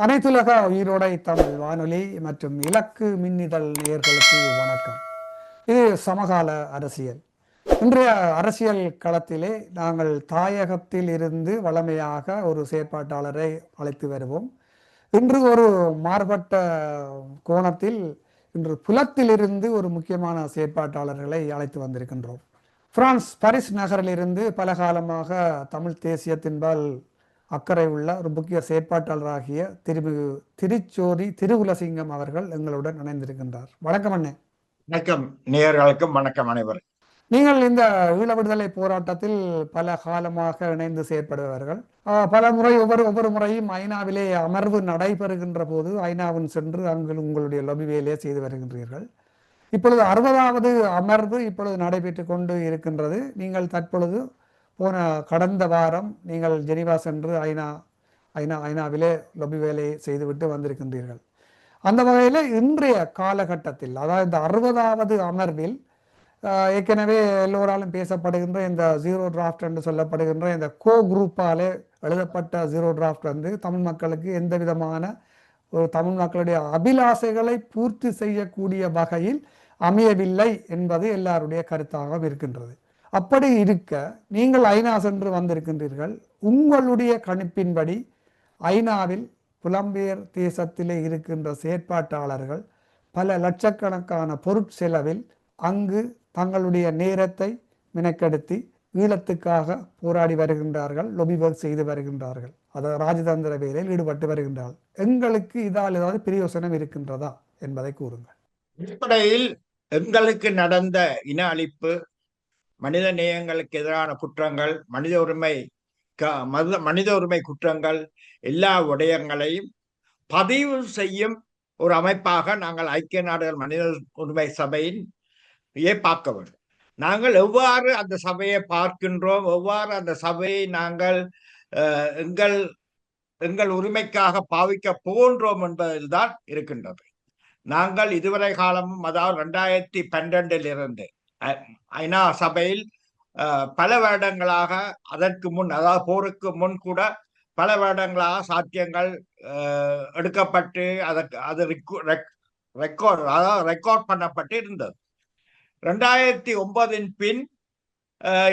அனைத்துலக உயிரோடை தமிழ் வானொலி மற்றும் இலக்கு மின்னிதழ் நேயர்களுக்கு வணக்கம். இது சமகால அரசியல். இன்றைய அரசியல் களத்திலே நாங்கள் தாயகத்தில் இருந்து வளமையாக ஒரு செயற்பாட்டாளரை அழைத்து வருவோம். இன்று ஒரு மாறுபட்ட கோணத்தில் இன்று புலத்திலிருந்து ஒரு முக்கியமான செயற்பாட்டாளர்களை அழைத்து வந்திருக்கின்றோம். பிரான்ஸ் பாரிஸ் நகரிலிருந்து பல காலமாக தமிழ் தேசியத்தின்பால் அக்கறை உள்ள ஒரு முக்கிய செயற்பாட்டாளராகிய திருச்சோதி திருகுலசிங்கம் அவர்கள் எங்களுடன் இணைந்திருக்கின்றார். வணக்கம் அண்ணே. வணக்கம் நேயர்களுக்கும் வணக்கம் அனைவரும். நீங்கள் இந்த ஈழ விடுதலை போராட்டத்தில் பல காலமாக இணைந்து செயற்படுபவர்கள். பல முறை ஒவ்வொரு முறையும் ஐநாவிலே அமர்வு நடைபெறுகின்ற போது ஐநாவின் சென்று அங்கு உங்களுடைய லொபி வேலையை செய்து வருகின்றீர்கள். இப்பொழுது 60வது அமர்வு இப்பொழுது நடைபெற்று கொண்டு இருக்கின்றது. நீங்கள் தற்பொழுது கடந்த வாரம் நீங்கள் ஜெனீவா சென்று ஐநாவிலே லொபி வேலையை செய்துவிட்டு வந்திருக்கின்றீர்கள். அந்த வகையில் இன்றைய காலகட்டத்தில், அதாவது இந்த 60வது அமர்வில் ஏற்கனவே எல்லோராலும் பேசப்படுகின்ற இந்த ஜீரோ டிராஃப்ட் என்று சொல்லப்படுகின்ற இந்த கோ குரூப்பாலே எழுதப்பட்ட ஜீரோ டிராஃப்ட் வந்து தமிழ் மக்களுக்கு எந்த விதமான ஒரு தமிழ் மக்களுடைய அபிலாசைகளை பூர்த்தி செய்யக்கூடிய வகையில் அமையவில்லை என்பது எல்லாருடைய கருத்தாக இருக்கின்றது. அப்படி இருக்க நீங்கள் ஐநா சென்று வந்திருக்கின்றீர்கள். உங்களுடைய கணிப்பின்படி ஐநாவில் புலம்பெயர் தேசத்திலே இருக்கின்ற செயற்பாட்டாளர்கள் பல லட்சக்கணக்கான பொருட்செலவில் அங்கு தங்களுடைய நேரத்தை மினக்கெடுத்தி ஈழத்துக்காக போராடி வருகின்றார்கள், லொபி ஒர்க் செய்து வருகின்றார்கள், அதாவது ராஜதந்திர வேலையில் ஈடுபட்டு வருகின்றார்கள். எங்களுக்கு இதால் ஏதாவது பிரயோசனம் இருக்கின்றதா என்பதை கூறுங்கள். அடிப்படையில் எங்களுக்கு நடந்த இன அழிப்பு, மனித நேயங்களுக்கு எதிரான குற்றங்கள், மனித உரிமை குற்றங்கள் எல்லா விடயங்களையும் பதிவு செய்யும் ஒரு அமைப்பாக நாங்கள் ஐக்கிய நாடுகள் மனித உரிமை சபையின் பார்க்க வேண்டும். நாங்கள் எவ்வாறு அந்த சபையை பார்க்கின்றோம், எவ்வாறு அந்த சபையை நாங்கள் எங்கள் உரிமைக்காக பாவிக்க போகின்றோம் என்பதில்தான் இருக்கின்றது. நாங்கள் இதுவரை காலமும், அதாவது 2012 இருந்து ஐநா சபையில் பல வருடங்களாக, அதற்கு முன், அதாவது போருக்கு முன் கூட பல வருடங்களாக சாத்தியங்கள் எடுக்கப்பட்டு அது ரெக்கார்ட் பண்ணப்பட்டு இருந்தது. 2009 பின்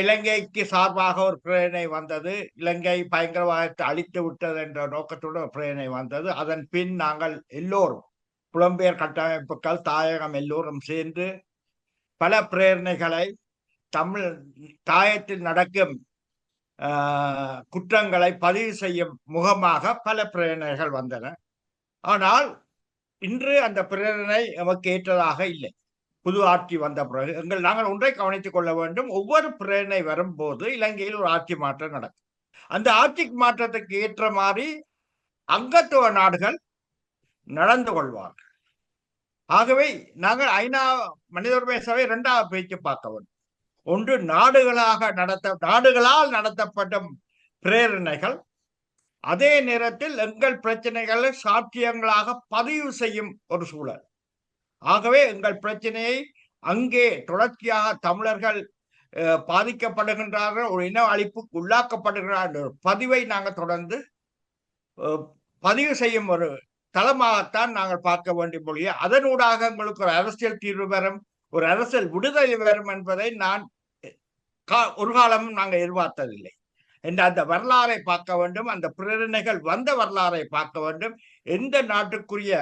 இலங்கைக்கு சார்பாக ஒரு பிரேரணை வந்தது. இலங்கை பயங்கரவாதத்தை அழித்து விட்டது என்ற நோக்கத்துடன் ஒரு பிரேரணை வந்தது. அதன் பின் நாங்கள் எல்லோரும், புலம்பெயர் கட்டமைப்புகள், தாயகம் எல்லோரும் சேர்ந்து பல பிரேரணைகளை, தமிழ் தாயத்தில் நடக்கும் குற்றங்களை பதிவு செய்யும் முகமாக பல பிரேரணைகள் வந்தன. ஆனால் இன்று அந்த பிரேரணை நமக்கு ஏற்றதாக இல்லை. புது ஆட்சி வந்த பிறகு நாங்கள் ஒன்றை கவனித்துக் கொள்ள வேண்டும். ஒவ்வொரு பிரேரணை வரும்போது இலங்கையில் ஒரு ஆட்சி மாற்றம் நடக்கும். அந்த ஆட்சி மாற்றத்துக்கு ஏற்ற மாதிரி அங்கத்துவ நாடுகள் நடந்து கொள்வார்கள். ஆகவே நாங்கள் ஐநா மனித உரிமை சபை 2வது பேச்சு பார்க்க வேண்டும். ஒன்று, நாடுகளால் நடத்தப்பட்ட பிரேரணைகள், அதே நேரத்தில் எங்கள் பிரச்சனைகளை சாட்சியங்களாக பதிவு செய்யும் ஒரு சூழல். ஆகவே எங்கள் பிரச்சனையை அங்கே தொடர்ச்சியாக தமிழர்கள் பாதிக்கப்படுகின்றார்கள், ஒரு இன அழிப்புக்கு உள்ளாக்கப்படுகிறார்கள் பதிவை நாங்கள் தொடர்ந்து பதிவு செய்யும் ஒரு தளமாகத்தான் நாங்கள் பார்க்க வேண்டிய மொழியை, அதனூடாக எங்களுக்கு ஒரு அரசியல் தீர்வு வரும், ஒரு அரசியல் விடுதலை வரும் என்பதை நான் ஒரு காலமும் நாங்கள் எதிர்பார்த்ததில்லை. என்ற அந்த வரலாறை பார்க்க வேண்டும். அந்த பிரேரணைகள் வந்த வரலாறை பார்க்க வேண்டும். எந்த நாட்டுக்குரிய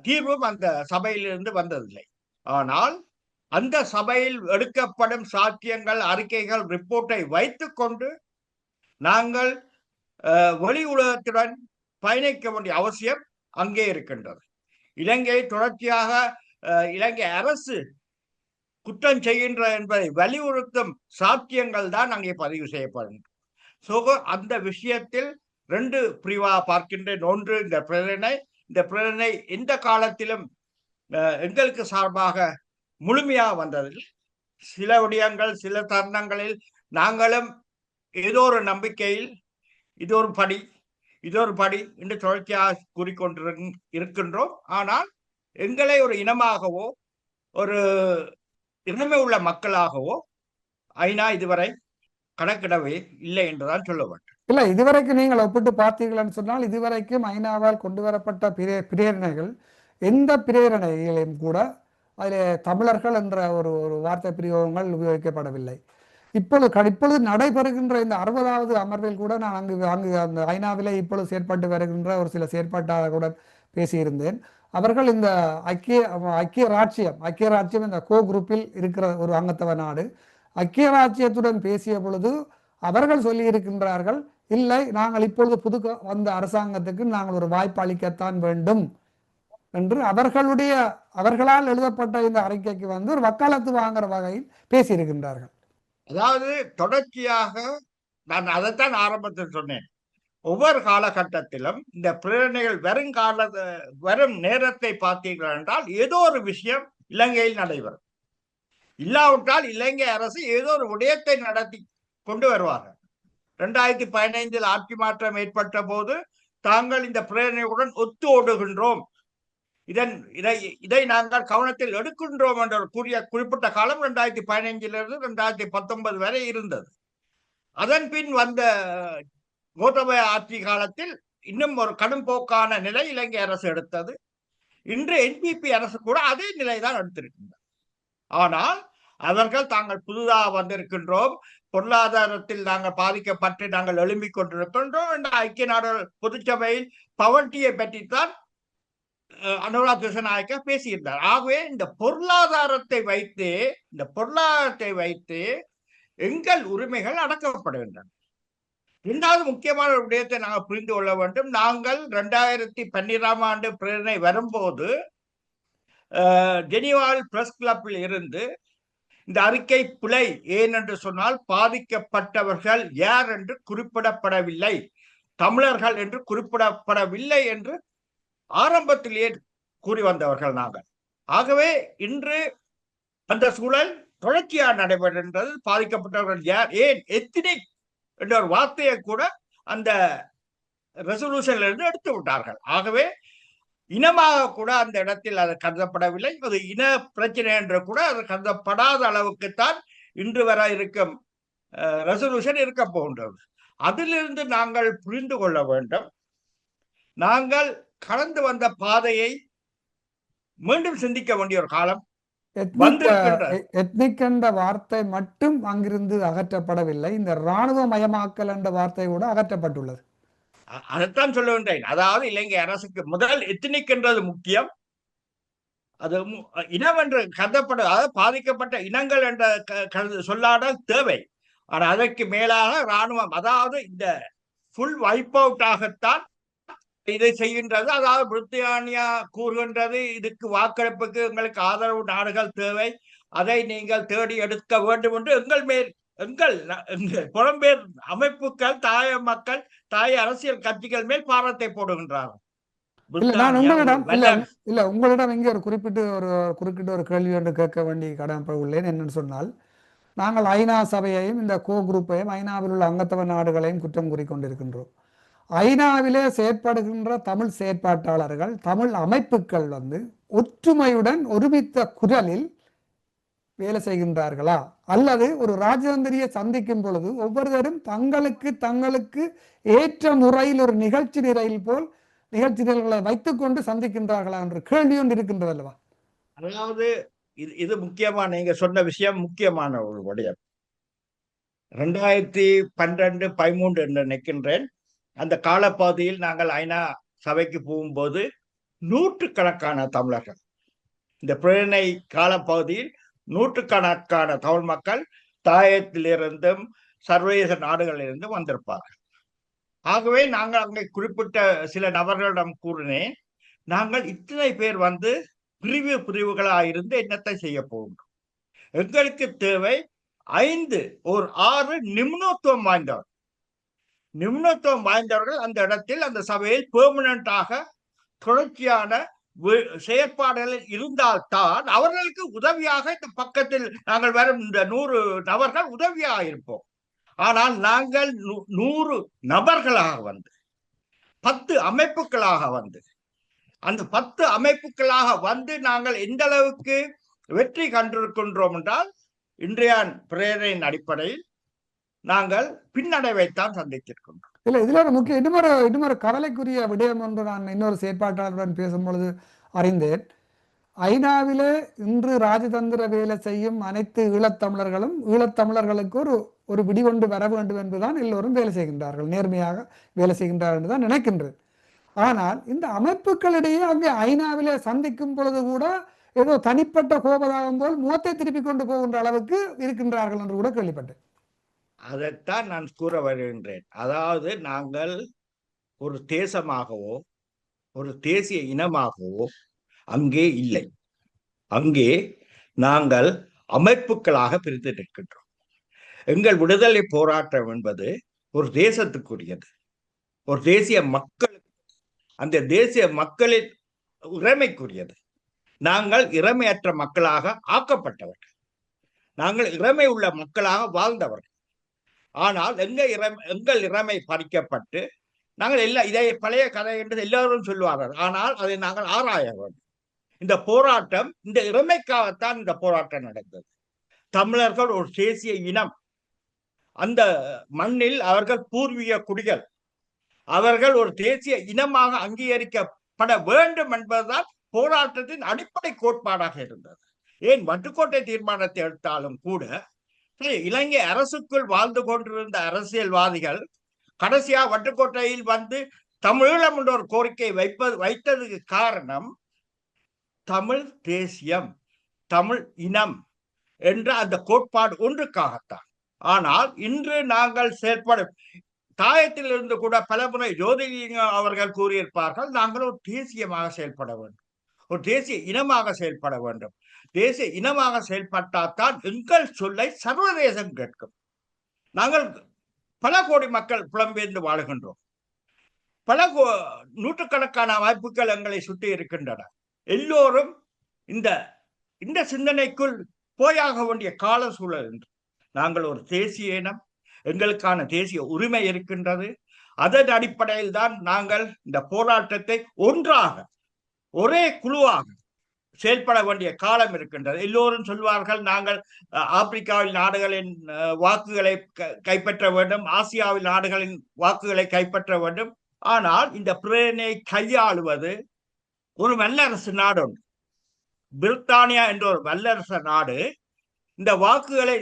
தீர்வும் அந்த சபையிலிருந்து வந்ததில்லை. ஆனால் அந்த சபையில் எடுக்கப்படும் சாத்தியங்கள், அறிக்கைகள், ரிப்போர்ட்டை வைத்துக் கொண்டு நாங்கள் வெளி உலகத்துடன் பயணிக்க வேண்டிய அவசியம் அங்கே இருக்கின்றது. இலங்கை தொடர்ச்சியாக இலங்கை அரசு குற்றம் செய்கின்ற என்பதை வலியுறுத்தும் சாத்தியங்கள் தான் அங்கே பதிவு செய்யப்படுகின்றன. சோ அந்த விஷயத்தில் 2 பிரிவாக பார்க்கின்றேன். ஒன்று, இந்த பிரேரணை எந்த காலத்திலும் எங்களுக்கு சார்பாக முழுமையாக வந்ததில்லை. சில விடயங்கள், சில தருணங்களில் நாங்களும் ஏதோ ஒரு நம்பிக்கையில் இது ஒரு படி என்று தொடர்ச்சியாக கூறிக்கொண்டிருக்கின்றோம். ஆனால் எங்களை ஒரு இனமாகவோ, ஒரு இனமே உள்ள மக்களாகவோ ஐநா இதுவரை கணக்கிடவே இல்லை என்றுதான் சொல்ல வேண்டும். இல்லை, இதுவரைக்கும் நீங்கள் ஒப்பிட்டு பார்த்தீர்கள்னு சொன்னால் இதுவரைக்கும் ஐநாவால் கொண்டு வரப்பட்ட பிரேரணைகள் எந்த பிரேரணைகளையும் கூட அதில் தமிழர்கள் என்ற ஒரு ஒரு வார்த்தை பிரயோகங்கள் உபயோகிக்கப்படவில்லை. இப்பொழுது நடைபெறுகின்ற இந்த 60வது அமர்வில் கூட நான் அங்கு அந்த ஐநாவிலே இப்பொழுது செயற்பட்டு வருகின்ற ஒரு சில செயற்பாட்டாளர்களுடன் பேசியிருந்தேன். அவர்கள் இந்த ஐக்கிய ராச்சியம் இந்த கோ குரூப்பில் இருக்கிற ஒரு அங்கத்தவ நாடு, ஐக்கிய ராச்சியத்துடன் பேசிய பொழுது அவர்கள் சொல்லி இருக்கின்றார்கள், இல்லை, நாங்கள் இப்பொழுது வந்த அரசாங்கத்துக்கு நாங்கள் ஒரு வாய்ப்பு அளிக்கத்தான் வேண்டும் என்று அவர்களால் எழுதப்பட்ட இந்த அறிக்கைக்கு ஒரு வக்காலத்து வாங்குற வகையில் பேசியிருக்கின்றார்கள். அதாவது தொடர்ச்சியாக நான் அதைத்தான் ஆரம்பத்தில் சொன்னேன். ஒவ்வொரு காலகட்டத்திலும் இந்த பிரேரணைகள் வரும் நேரத்தை பார்த்தீர்கள் என்றால் ஏதோ ஒரு விஷயம் இலங்கையில் நடைபெறும். இல்லாவிட்டால் இலங்கை அரசு ஏதோ ஒரு விடயத்தை நடத்தி கொண்டு வருவார்கள். 2015 ஆட்சி மாற்றம் ஏற்பட்ட போது தாங்கள் இந்த பிரேரணையுடன் ஒத்து ஓடுகின்றோம், இதை நாங்கள் கவனத்தில் எடுக்கின்றோம் என்ற கூறிய குறிப்பிட்ட காலம் 2015 2019 வரை இருந்தது. அதன் பின் வந்த கோத்தபய ஆட்சி காலத்தில் இன்னும் ஒரு கடும் போக்கான நிலை இலங்கை அரசு எடுத்தது. இன்று NPP அரசு கூட அதே நிலைதான் எடுத்திருக்கின்றனர். ஆனால் அவர்கள் தாங்கள் புதிதாக வந்திருக்கின்றோம், பொருளாதாரத்தில் நாங்கள் பாதிக்கப்பட்டு நாங்கள் எழும்பிக் கொண்டிருக்கின்றோம் என்ற ஐக்கிய நாடுகள் பொதுச்சபையில் பவர்ட்டியை பற்றித்தான் அனுராக் திசாநாயக்க பேசியிருந்தார். ஆகவே இந்த பொருளாதாரத்தை வைத்து எங்கள் உரிமைகள் அடக்கப்படுகின்றன. இரண்டாவது முக்கியமான ஒரு விடயத்தை நாங்கள் புரிந்து கொள்ள வேண்டும். நாங்கள் 2012 ஆண்டு பிரேரணை வரும்போது ஜெனீவாவில் பிரஸ் கிளப்பில் இருந்து இந்த அறிக்கை பிழை, ஏனென்று சொன்னால் பாதிக்கப்பட்டவர்கள் யார் என்று குறிப்பிடப்படவில்லை, தமிழர்கள் என்று குறிப்பிடப்படவில்லை என்று ஆரம்பத்திலேயே கூறி வந்தவர்கள் நாங்கள். ஆகவே இன்று அந்த சூழல் தொடர்ச்சியாக நடைபெறுகின்றது. பாதிக்கப்பட்டவர்கள் யார், ஏன், எத்தினிக் என்ற ஒரு வார்த்தையை கூட அந்த ரெசல்யூஷன்ல இருந்து எடுத்து விட்டார்கள். ஆகவே இனமாக கூட அந்த இடத்தில் அது கருதப்படவில்லை. அது இன பிரச்சனை என்று கூட அது கருதப்படாத அளவுக்குத்தான் இன்று வர இருக்கும் ரெசல்யூஷன் இருக்க போகின்றது. அதிலிருந்து நாங்கள் புரிந்து கொள்ள வேண்டும், நாங்கள் கடந்து வந்த பாதையை மீண்டும் சிந்திக்க வேண்டிய ஒரு காலம் எத்னிக் என்ற வார்த்தை மட்டும் அங்கிருந்து அகற்றப்படவில்லை, இந்த இராணுவ மயமாக்கல் என்ற வார்த்தை கூட அகற்றப்பட்டுள்ளது. அதைத்தான் சொல்லுகின்றேன். அதாவது இலங்கை அரசுக்கு முதல் எத்னிக் என்றது முக்கியம், அது இனம் என்று கருதப்பட, அதாவது பாதிக்கப்பட்ட இனங்கள் என்ற சொல்லாடல் தேவை. ஆனால் அதற்கு மேலாக இராணுவம், அதாவது இந்த ஃபுல் வைப் அவுட் ஆகத்தான் இதை செய்கின்றது. அதாவது பிரித்தானியா கூறுகின்றது, இதுக்கு வாக்கெடுப்புக்கு எங்களுக்கு ஆதரவு நாடுகள் தேவை, அதை நீங்கள் தேடி எடுக்க வேண்டும் என்று எங்கள் புலம்பெயர் அமைப்புகள், தாய மக்கள், தாய அரசியல் கட்சிகள் மேல் பாரத்தை போடுகின்றார்கள். உங்களிடம் இங்கே ஒரு குறிப்பிட்ட ஒரு கேள்வி ஒன்று கேட்க வேண்டி கடமை உள்ளேன். என்னன்னு சொன்னால், நாங்கள் ஐநா சபையையும் இந்த கோ குரூப்பையும் ஐநாவில் உள்ள அங்கத்தவ நாடுகளையும் குற்றம் கூறிக்கொண்டிருக்கின்றோம். ஐநாவிலே செயற்படுகின்ற தமிழ் செயற்பாட்டாளர்கள், தமிழ் அமைப்புகள் ஒற்றுமையுடன் ஒருமித்த குரலில் வேலை செய்கின்றார்களா, அல்லது ஒரு ராஜதந்திரியை சந்திக்கும் பொழுது ஒவ்வொருவரும் தங்களுக்கு ஏற்ற முறையில் ஒரு நிகழ்ச்சி நிரல்களை வைத்துக் கொண்டு சந்திக்கின்றார்களா என்ற கேள்வி ஒன்று இருக்கின்றது அல்லவா? அதாவது இது முக்கியமான, நீங்க சொன்ன விஷயம் முக்கியமான ஒரு விடயம். 2012-13 என்று நினைக்கின்றேன், அந்த காலப்பகுதியில் நாங்கள் ஐநா சபைக்கு போகும்போது நூற்றுக்கணக்கான தமிழர்கள், இந்த பிரேரணை காலப்பகுதியில் நூற்றுக்கணக்கான தமிழ் மக்கள் தாயத்திலிருந்தும் சர்வதேச நாடுகளிலிருந்தும் வந்திருப்பார்கள். ஆகவே நாங்கள் அங்கே குறிப்பிட்ட சில நபர்களிடம் கூறினேன், நாங்கள் இத்தனை பேர் பிரிவுகளாக இருந்து என்னத்தை செய்ய போகின்றோம், எங்களுக்கு தேவை 6 நிபுணத்துவம் வாய்ந்தவர்கள் அந்த இடத்தில், அந்த சபையில் பெர்மனண்டாக தொடர்ச்சியான செயற்பாடுகளில் இருந்தால்தான் அவர்களுக்கு உதவியாக இந்த பக்கத்தில் நாங்கள் வரும் இந்த 100 நபர்கள் உதவியாக இருப்போம். ஆனால் நாங்கள் 100 நபர்களாக 10 அமைப்புகளாக அந்த 10 அமைப்புகளாக நாங்கள் எந்த அளவுக்கு வெற்றி கண்டிருக்கின்றோம் என்றால், இன்றைய பிரேரணையின் அடிப்படையில் நாங்கள் பின்னடைவைத்தான் சந்தித்திருக்கின்றோம். இல்லை, இதுல ஒரு முக்கிய இன்னொரு கவலைக்குரிய விடயம் ஒன்று நான் இன்னொரு செயற்பாட்டாளருடன் பேசும் பொழுது அறிந்தேன். ஐநாவிலே இன்று ராஜதந்திர வேலை செய்யும் அனைத்து ஈழத்தமிழர்களுக்கு ஒரு ஒரு விடிவொன்று வர வேண்டும் என்பதுதான் எல்லோரும் வேலை செய்கின்றார்கள், நேர்மையாக வேலை செய்கின்றார்கள் என்றுதான் நினைக்கின்றேன். ஆனால் இந்த அமைப்புகளிடையே அங்கே ஐநாவிலே சந்திக்கும் பொழுது கூட ஏதோ தனிப்பட்ட கோபதாகம் போல் முகத்தை திருப்பி கொண்டு போகின்ற அளவுக்கு இருக்கின்றார்கள் என்று கூட கேள்விப்பட்டேன். அதைத்தான் நான் கூற வருகின்றேன். அதாவது நாங்கள் ஒரு தேசமாகவோ ஒரு தேசிய இனமாகவோ அங்கே இல்லை. அங்கே நாங்கள் அமைப்புகளாக பிரித்து நிற்கின்றோம். எங்கள் விடுதலை போராட்டம் என்பது ஒரு தேசத்துக்குரியது, ஒரு தேசிய மக்கள், அந்த தேசிய மக்களின் இறைமைக்குரியது. நாங்கள் இறைமையற்ற மக்களாக ஆக்கப்பட்டவர்கள், நாங்கள் இறைமை உள்ள மக்களாக வாழ்ந்தவர்கள். ஆனால் எங்கள் இறைமை பறிக்கப்பட்டு நாங்கள் இதை பழைய கதை என்று எல்லாரும் சொல்லுவார்கள். ஆனால் அதை நாங்கள் ஆராய வேண்டும். இந்த போராட்டம் இந்த இறைமைக்காகத்தான் இந்த போராட்டம் நடந்தது. தமிழர்கள் ஒரு தேசிய இனம், அந்த மண்ணில் அவர்கள் பூர்வீக குடிகள், அவர்கள் ஒரு தேசிய இனமாக அங்கீகரிக்கப்பட வேண்டும் என்பதுதான் போராட்டத்தின் அடிப்படை கோட்பாடாக இருந்தது. ஏன் வட்டுக்கோட்டை தீர்மானத்தை எடுத்தாலும் கூட இலங்கை அரசுக்குள் வாழ்ந்து கொண்டிருந்த அரசியல்வாதிகள் கடைசியா வட்டுக்கோட்டையில் வந்து தமிழீழம் என்ற ஒரு கோரிக்கை வைத்ததுக்கு காரணம் தமிழ் தேசியம், தமிழ் இனம் என்ற அந்த கோட்பாடு ஒன்றுக்காகத்தான். ஆனால் இன்று நாங்கள் செயல்படும் தாயத்தில் இருந்து கூட பலமுறை ஜோதிலிங்கம் அவர்கள் கூறியிருப்பார்கள், நாங்கள் ஒரு தேசியமாக செயல்பட வேண்டும், ஒரு தேசிய இனமாக செயல்பட வேண்டும். தேசிய இனமாக செயல்பட்டால்தான் எங்கள் சொல்லை சர்வதேசம் கேட்கும். நாங்கள் பல கோடி மக்கள் புலம்பெயர்ந்து வாழுகின்றோம். பல நூற்றுக்கணக்கான வாய்ப்புகள் எங்களை சுற்றி இருக்கின்றன. எல்லோரும் இந்த சிந்தனைக்குள் போயாக வேண்டிய கால சூழல் என்று. நாங்கள் ஒரு தேசிய இனம், எங்களுக்கான தேசிய உரிமை இருக்கின்றது. அதன் அடிப்படையில் தான் நாங்கள் இந்த போராட்டத்தை ஒன்றாக ஒரே குழுவாக செயல்பட வேண்டிய காலம் இருக்கின்றது. எல்லோரும் சொல்வார்கள், நாங்கள் ஆப்பிரிக்காவில் நாடுகளின் வாக்குகளை கைப்பற்ற வேண்டும், ஆசியாவில் நாடுகளின் வாக்குகளை கைப்பற்ற வேண்டும். ஆனால் இந்த பிரேரணையை கையாளுவது ஒரு வல்லரசு நாடு ஒன்று, பிரித்தானியா என்ற ஒரு வல்லரசு நாடு. இந்த வாக்குகளை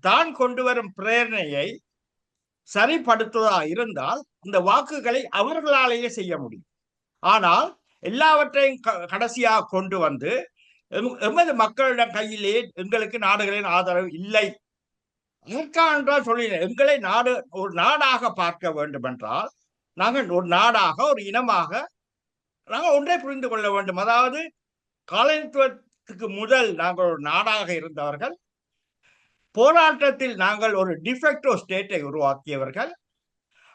தான் கொண்டு வரும் பிரேரணையை சரிப்படுத்துவதா இருந்தால் இந்த வாக்குகளை அவர்களாலேயே செய்ய முடியும். ஆனால் எல்லாவற்றையும் கடைசியாக கொண்டு வந்து எமது மக்களிடம் கையிலே எங்களுக்கு நாடுகளின் ஆதரவு இல்லை. அதற்காக சொல்லினேன், எங்களை ஒரு நாடாக பார்க்க வேண்டும் என்றால் நாங்கள் ஒரு நாடாக, ஒரு இனமாக நாங்கள் ஒன்றை புரிந்து கொள்ள வேண்டும். அதாவது காலனித்துவத்துக்கு முதல் நாங்கள் ஒரு நாடாக இருந்தவர்கள், போராட்டத்தில் நாங்கள் ஒரு டிஃபெக்டோ ஸ்டேட்டை உருவாக்கியவர்கள்.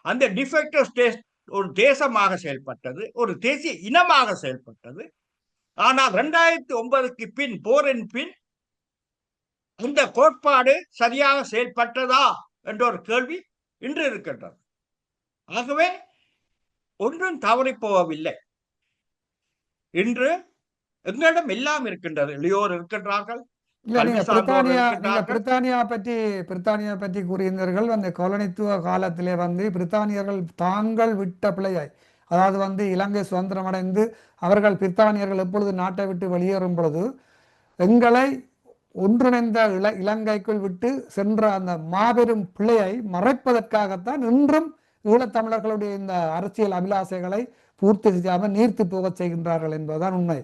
அந்த டிஃபெக்டோ ஸ்டேட் ஒரு தேசமாக செயல்பட்டது, ஒரு தேசிய இனமாக செயல்பட்டது. ஆனால் 2009 பின், போரின் பின் இந்த கோட்பாடு சரியாக செயல்பட்டதா என்ற ஒரு கேள்வி இன்று இருக்கின்றது. ஆகவே ஒன்றும் தவறி போகவில்லை. இன்று எங்களிடம் எல்லாம் இருக்கின்றது. இளையோர் இருக்கின்றார்கள். பிரித்தானியா பற்றி கூறியிருந்தீர்கள். அந்த காலனித்துவ காலத்திலே பிரித்தானியர்கள் தாங்கள் விட்ட பிழையை, அதாவது இலங்கை சுதந்திரம் அடைந்து அவர்கள் பிரித்தானியர்கள் எப்பொழுது நாட்டை விட்டு வெளியேறும் பொழுது எங்களை ஒன்றிணைந்த இலங்கைக்குள் விட்டு சென்ற அந்த மாபெரும் பிழையை மறைப்பதற்காகத்தான் இன்றும் ஈழத்தமிழர்களுடைய இந்த அரசியல் அபிலாசைகளை பூர்த்தி செய்யாமல் நீர்த்து போக செய்கின்றார்கள் என்பதுதான் உண்மை.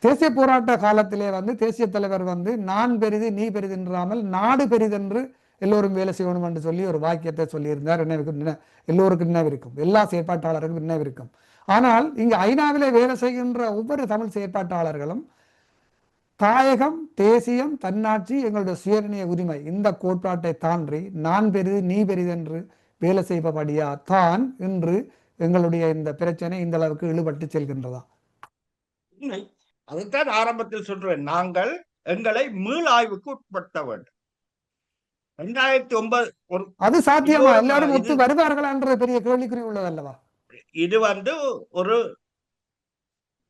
தேசிய போராட்ட காலத்திலே தேசிய தலைவர் நான் பெரிது நீ பெரிதென்றாமல் நாடு பெரிதென்று எல்லோரும் வேலை செய்யணும் என்று சொல்லி ஒரு வாக்கியத்தை சொல்லியிருந்தார். எல்லோருக்கும் நினைவிருக்கும், எல்லா செயற்பாட்டாளருக்கும் நினைவிருக்கும். ஆனால் இங்கு ஐநாவிலே வேலை செய்கின்ற ஒவ்வொரு தமிழ் செயற்பாட்டாளர்களும் தாயகம், தேசியம், தன்னாட்சி, எங்களுடைய சுயநிர்ணய உரிமை இந்த கோட்பாட்டை தாண்டி நான் பெரிது நீ பெரிதென்று வேலை செய்பபடியா தான் இன்று எங்களுடைய இந்த பிரச்சனை இந்த அளவுக்கு இழுபட்டு செல்கின்றதா? அதைத்தான் ஆரம்பத்தில் சொல்றேன், நாங்கள் எங்களை மீள் ஆய்வுக்கு உட்படுத்த வேண்டும். 2009 அது சாத்தியமா? எல்லாரும் ஒத்து வருவார்களா என்ற பெரிய கேள்விக்குறி உள்ளது அல்லவா? இது ஒரு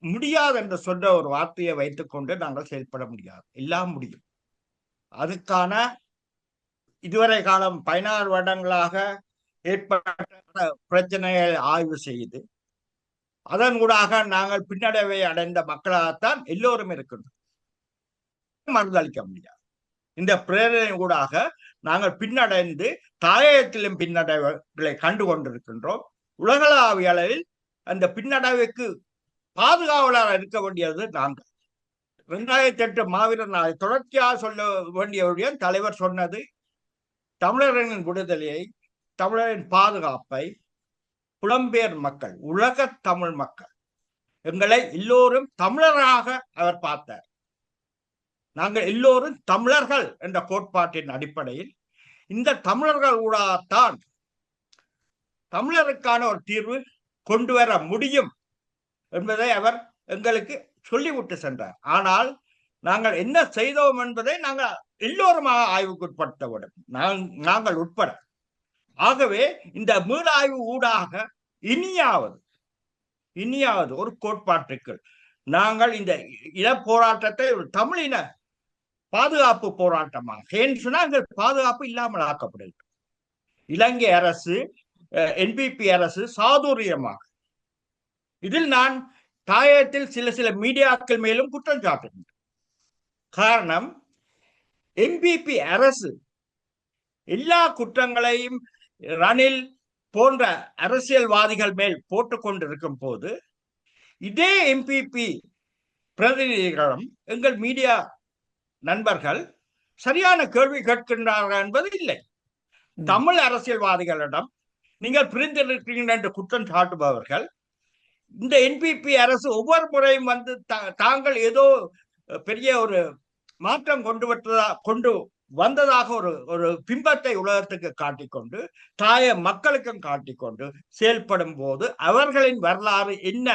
முடியாது என்று சொல்ற ஒரு வார்த்தையை வைத்துக் கொண்டு நாங்கள் செயல்பட முடியாது. எல்லாம் முடியும். அதுக்கான இதுவரை காலம் 16 வருடங்களாக ஏற்பட்ட பிரச்சனைகளை ஆய்வு செய்து அதன் ஊடாக நாங்கள் பின்னடைவை அடைந்த மக்களாகத்தான் எல்லோரும் இருக்கின்றோம். மறுதளிக்க முடியாது. இந்த பிரேரணை ஊடாக நாங்கள் பின்னடைந்து தாயகத்திலும் பின்னடைவுகளை கண்டு கொண்டிருக்கின்றோம். உலகளாவிய அளவில் அந்த பின்னடைவுக்கு பாதுகாவலராக இருக்க வேண்டியது நாங்கள். 2008 மாவீரர் நாளை தொடர்ச்சியாக சொல்ல வேண்டிய தலைவர் சொன்னது தமிழரின் விடுதலையை, தமிழரின் பாதுகாப்பை, புலம்பெயர் மக்கள், உலக தமிழ் மக்கள், எங்களை எல்லோரும் தமிழராக அவர் பார்த்தார். நாங்கள் எல்லோரும் தமிழர்கள் என்ற கோட்பாட்டின் அடிப்படையில் இந்த தமிழர்கள் ஊடாகத்தான் தமிழருக்கான ஒரு தீர்வு கொண்டு வர முடியும் என்பதை அவர் எங்களுக்கு சொல்லிவிட்டு சென்றார். ஆனால் நாங்கள் என்ன செய்தோம் என்பதை நாங்கள் எல்லோருமாக ஆய்வுக்குட்படுத்த வேண்டும், நாங்கள் உட்பட. ஆகவே இந்த மீளாய்வு ஊடாக இனியாவது ஒரு கோட்பாட்டுக்கு நாங்கள் இந்த இன போராட்டத்தை ஒரு தமிழின பாதுகாப்பு போராட்டமாக சொன்னால் பாதுகாப்பு இல்லாமல் ஆக்கப்படுகிறது. இலங்கை அரசு, என்பிபி அரசு சாதுரியமாக இதில் நான் தாயத்தில் சில மீடியாக்கள் மேலும் குற்றம் சாட்டுகின்றேன். காரணம், என்பிபி அரசு எல்லா குற்றங்களையும் ரணில் போன்ற அரசியல்வாதிகள் மேல் போட்டுக் கொண்டிருக்கும் போது இதே என்பிபி பிரதிநிதிகளும் எங்கள் மீடியா நண்பர்கள் சரியான கேள்வி கேட்கின்றார்கள் என்பது இல்லை. தமிழ் அரசியல்வாதிகளிடம் நீங்கள் பிரிந்திருக்கிறீர்கள் என்று குற்றம் சாட்டுபவர்கள் இந்த என்பிபி அரசு ஒவ்வொரு முறையும் வந்து தாங்கள் ஏதோ பெரிய ஒரு மாற்றம் கொண்டு வந்ததாக ஒரு பிம்பத்தை உலகத்துக்கு காட்டிக்கொண்டு தாய மக்களுக்கும் காட்டிக்கொண்டு செயல்படும் போது அவர்களின் வரலாறு என்ன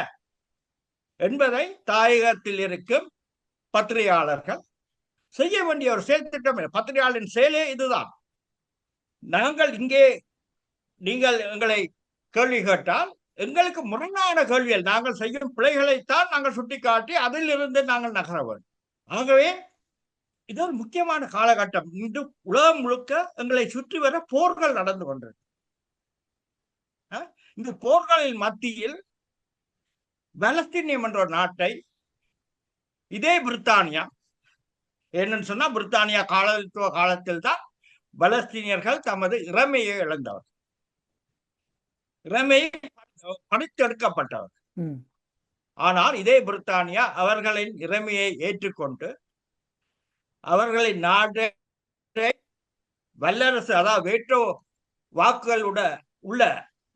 என்பதை தாயகத்தில் இருக்கும் பத்திரிகையாளர்கள் செய்ய வேண்டிய ஒரு செயல் திட்டம். பத்திரிகையாளரின் செயலே இதுதான். நாங்கள் இங்கே நீங்கள் எங்களை கேள்வி கேட்டால் எங்களுக்கு முரணான கேள்விகள், நாங்கள் செய்யும் பிழைகளைத்தான் நாங்கள் சுட்டிக்காட்டி அதில் இருந்து நாங்கள் நகர வேண்டும். ஆகவே இது ஒரு முக்கியமான காலகட்டம். இன்று உலகம் முழுக்க எங்களை சுற்றி வர போர்கள் நடந்து கொண்டிருக்கு. இந்த போர்களின் மத்தியில் பலஸ்தீனியம் என்ற ஒரு நாட்டை இதே பிரித்தானியா, என்னன்னு சொன்னா பிரித்தானியா காலத்துவ காலத்தில் தான் பலஸ்தீனியர்கள் தமது இறைமையை இழந்தவர், இறைமையை படித்தெடுக்கப்பட்டவர். ஆனால் இதே பிரித்தானியா அவர்களின் இறைமையை ஏற்றுக்கொண்டு அவர்களின் நாட்டை வல்லரசு, அதாவது வேட்டோ வாக்குகளுட உள்ள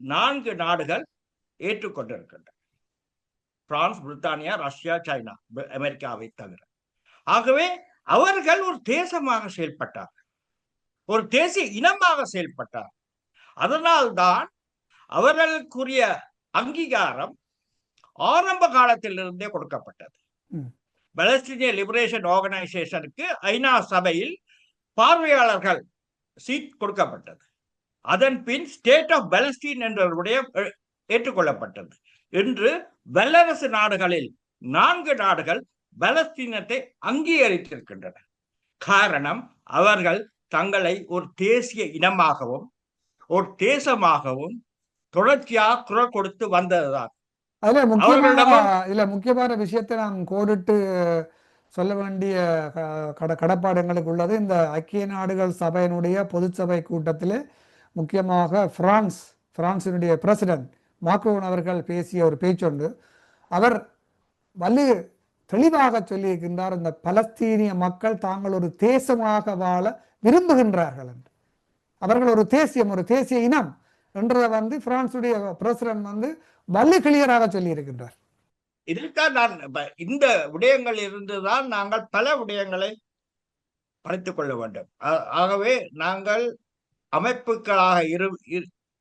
4 நாடுகள் ஏற்றுக்கொண்டிருக்கின்றன. பிரான்ஸ், பிரித்தானியா, ரஷ்யா, சைனா, அமெரிக்காவை தவிர. ஆகவே அவர்கள் ஒரு தேசமாக செயல்பட்டார்கள், ஒரு தேசிய இனமாக செயல்பட்டார். அதனால்தான் அவர்களுக்குரிய அங்கீகாரம் ஆரம்ப காலத்திலிருந்தே கொடுக்கப்பட்டது. பலஸ்தீனிய லிபரேஷன் ஆர்கனைசேஷனுக்கு ஐநா சபையில் பார்வையாளர்கள் சீட் கொடுக்கப்பட்டது. அதன் பின் ஸ்டேட் ஆஃப் பலஸ்தீன் என்ற ஏற்றுக்கொள்ளப்பட்டது. இன்று வல்லரசு நாடுகளில் 4 நாடுகள் பலஸ்தீனத்தை அங்கீகரித்திருக்கின்றன. காரணம், அவர்கள் தங்களை ஒரு தேசிய இனமாகவும் ஒரு தேசமாகவும் தொடர்ச்சியாக குரல் கொடுத்து வந்ததுதான். அதுல முக்கியமான விஷயத்தை நாம் கோடிட்டு சொல்ல வேண்டிய கடப்பாடு எங்களுக்கு உள்ளது. இந்த ஐக்கிய நாடுகள் சபையினுடைய பொதுச்சபை கூட்டத்தில் முக்கியமாக பிரான்சினுடைய பிரசிடென்ட் மாக்ரோன் அவர்கள் பேசிய ஒரு பேச்சொன்று, அவர் தெளிவாக சொல்லியிருக்கின்றார், இந்த பலஸ்தீனிய மக்கள் தாங்கள் ஒரு தேசமாக வாழ விரும்புகின்றார்கள் என்று. அவர்கள் ஒரு தேசியம், ஒரு தேசிய இனம் என்றதை பிரான்சுடைய பிரசிடென்ட் வள்ளி கிளியராக சொல்லி இருக்கின்றார். இதைத்தான் நான் இந்த விடயங்கள் இருந்துதான் நாங்கள் பல விடயங்களை படித்துக் கொள்ள வேண்டும். ஆகவே நாங்கள் அமைப்புகளாக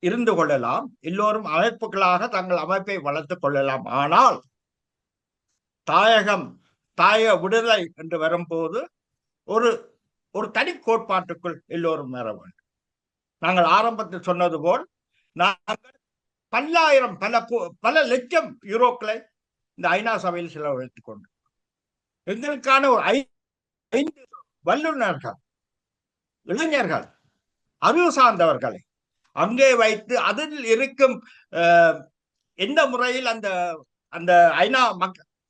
இருந்து கொள்ளலாம், எல்லோரும் அமைப்புகளாக தங்கள் அமைப்பை வளர்த்துக் கொள்ளலாம். ஆனால் தாயக விடுதலை என்று வரும்போது ஒரு தனி கோட்பாட்டுக்குள் எல்லோரும் வர வேண்டும். நாங்கள் ஆரம்பத்தில் சொன்னது போல் நாங்கள் பல லட்சம் யூரோக்களை இந்த ஐநா சபையில் செலவழித்துக் கொண்டு எங்களுக்கான ஒரு 5 வல்லுநர்கள், இளைஞர்கள் அறிவு சார்ந்தவர்களை அங்கே வைத்து அதில் இருக்கும் எந்த முறையில் அந்த அந்த ஐநா